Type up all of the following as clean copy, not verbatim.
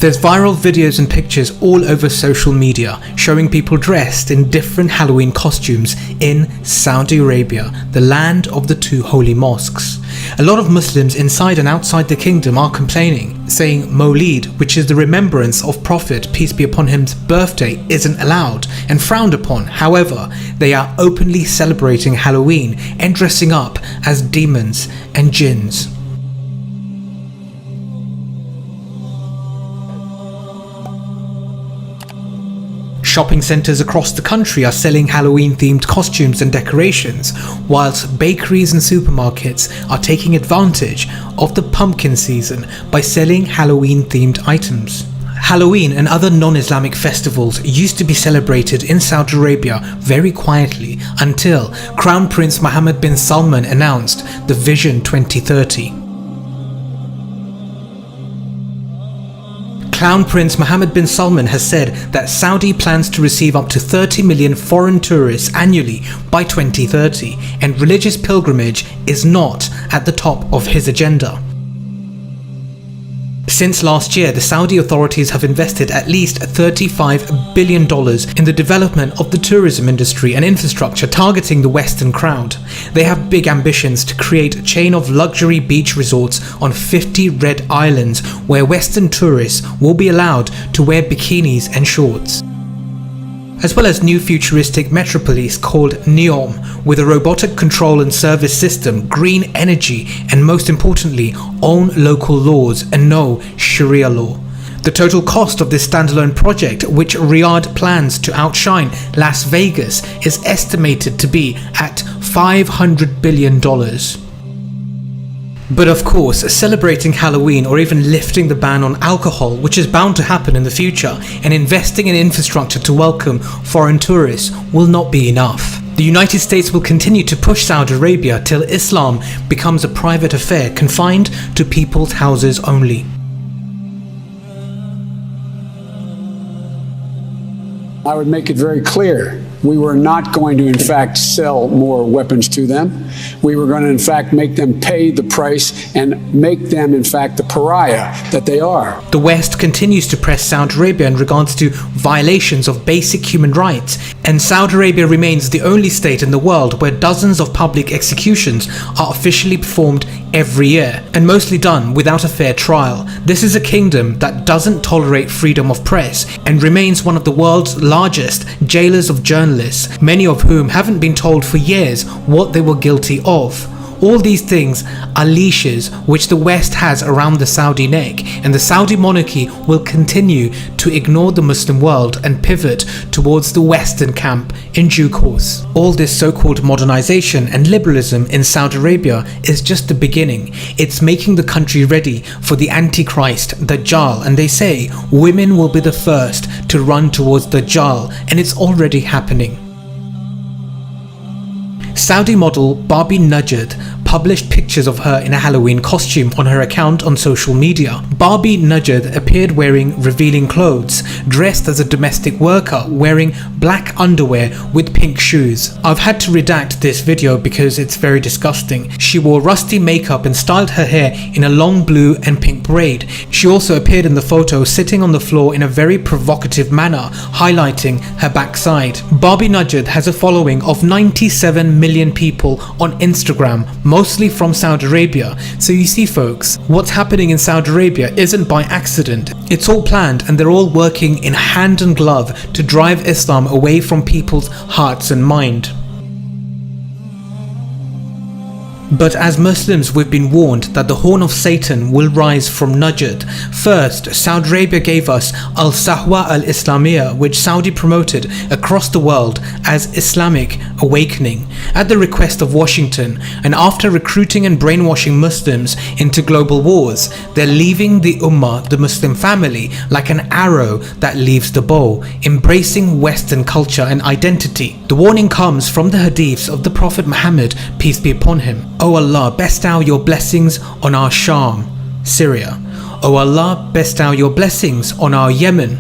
There's viral videos and pictures all over social media showing people dressed in different Halloween costumes in Saudi Arabia, the land of the two holy mosques. A lot of Muslims inside and outside the kingdom are complaining, saying Mawlid, which is the remembrance of Prophet, peace be upon him's birthday, isn't allowed and frowned upon. However, they are openly celebrating Halloween and dressing up as demons and jinns. Shopping centres across the country are selling Halloween-themed costumes and decorations, whilst bakeries and supermarkets are taking advantage of the pumpkin season by selling Halloween-themed items. Halloween and other non-Islamic festivals used to be celebrated in Saudi Arabia very quietly until Crown Prince Mohammed bin Salman announced the Vision 2030. Crown Prince Mohammed bin Salman has said that Saudi plans to receive up to 30 million foreign tourists annually by 2030, and religious pilgrimage is not at the top of his agenda. Since last year, the Saudi authorities have invested at least $35 billion in the development of the tourism industry and infrastructure targeting the Western crowd. They have big ambitions to create a chain of luxury beach resorts on 50 red islands where Western tourists will be allowed to wear bikinis and shorts, as well as new futuristic metropolis called Neom, with a robotic control and service system, green energy, and most importantly, own local laws and no Sharia law. The total cost of this standalone project, which Riyadh plans to outshine Las Vegas, is estimated to be at $500 billion. But of course, celebrating Halloween or even lifting the ban on alcohol, which is bound to happen in the future, and investing in infrastructure to welcome foreign tourists will not be enough. The United States will continue to push Saudi Arabia till Islam becomes a private affair confined to people's houses only. I would make it very clear, we were not going to in fact sell more weapons to them. We were going to in fact make them pay the price and make them in fact the pariah that they are. The West continues to press Saudi Arabia in regards to violations of basic human rights, and Saudi Arabia remains the only state in the world where dozens of public executions are officially performed every year, and mostly done without a fair trial. This is a kingdom that doesn't tolerate freedom of press and remains one of the world's largest jailers of journalists, many of whom haven't been told for years what they were guilty of. All these things are leashes which the West has around the Saudi neck, and the Saudi monarchy will continue to ignore the Muslim world and pivot towards the Western camp in due course. All this so-called modernization and liberalism in Saudi Arabia is just the beginning. It's making the country ready for the Antichrist, Dajjal, and they say women will be the first to run towards Dajjal, and it's already happening. Saudi model Barbie Najd published pictures of her in a Halloween costume on her account on social media. Barbie Najd appeared wearing revealing clothes, dressed as a domestic worker, wearing black underwear with pink shoes. I've had to redact this video because it's very disgusting. She wore rusty makeup and styled her hair in a long blue and pink braid. She also appeared in the photo sitting on the floor in a very provocative manner, highlighting her backside. Barbie Najd has a following of 97 million people on Instagram, mostly from Saudi Arabia. So you see folks, what's happening in Saudi Arabia isn't by accident. It's all planned, and they're all working in hand and glove to drive Islam away from people's hearts and mind. But as Muslims, we've been warned that the horn of Satan will rise from Najd. First, Saudi Arabia gave us Al-Sahwa al-Islamiyya, which Saudi promoted across the world as Islamic awakening at the request of Washington, and after recruiting and brainwashing Muslims into global wars, they're leaving the Ummah, the Muslim family, like an arrow that leaves the bow, embracing Western culture and identity. The warning comes from the hadiths of the Prophet Muhammad, peace be upon him. O Allah, bestow your blessings on our Sham, Syria. O Allah, bestow your blessings on our Yemen.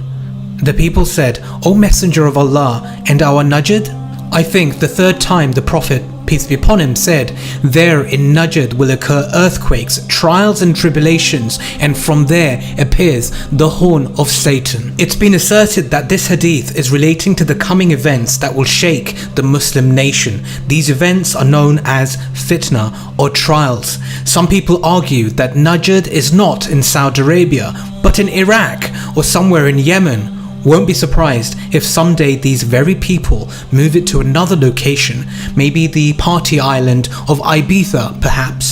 The people said, O Messenger of Allah, and our Najd? I think the third time the Prophet, peace be upon him, said, "There in Najd will occur earthquakes, trials and tribulations, and from there appears the horn of Satan." It's been asserted that this hadith is relating to the coming events that will shake the Muslim nation. These events are known as fitna or trials. Some people argue that Najd is not in Saudi Arabia, but in Iraq or somewhere in Yemen. Won't be surprised if someday these very people move it to another location, maybe the party island of Ibiza perhaps.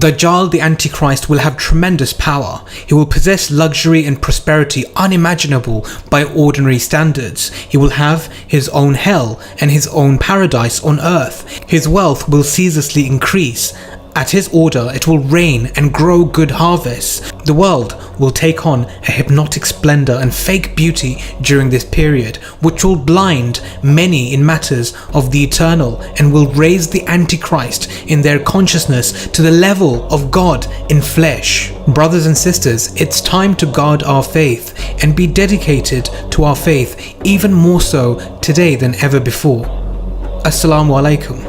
Dajjal, the Antichrist, will have tremendous power. He will possess luxury and prosperity unimaginable by ordinary standards. He will have his own hell and his own paradise on earth. His wealth will ceaselessly increase. At his order it will rain and grow good harvests. The world will take on a hypnotic splendor and fake beauty during this period, which will blind many in matters of the eternal and will raise the Antichrist in their consciousness to the level of God in flesh. Brothers and sisters, it's time to guard our faith and be dedicated to our faith even more so today than ever before. Assalamu alaikum.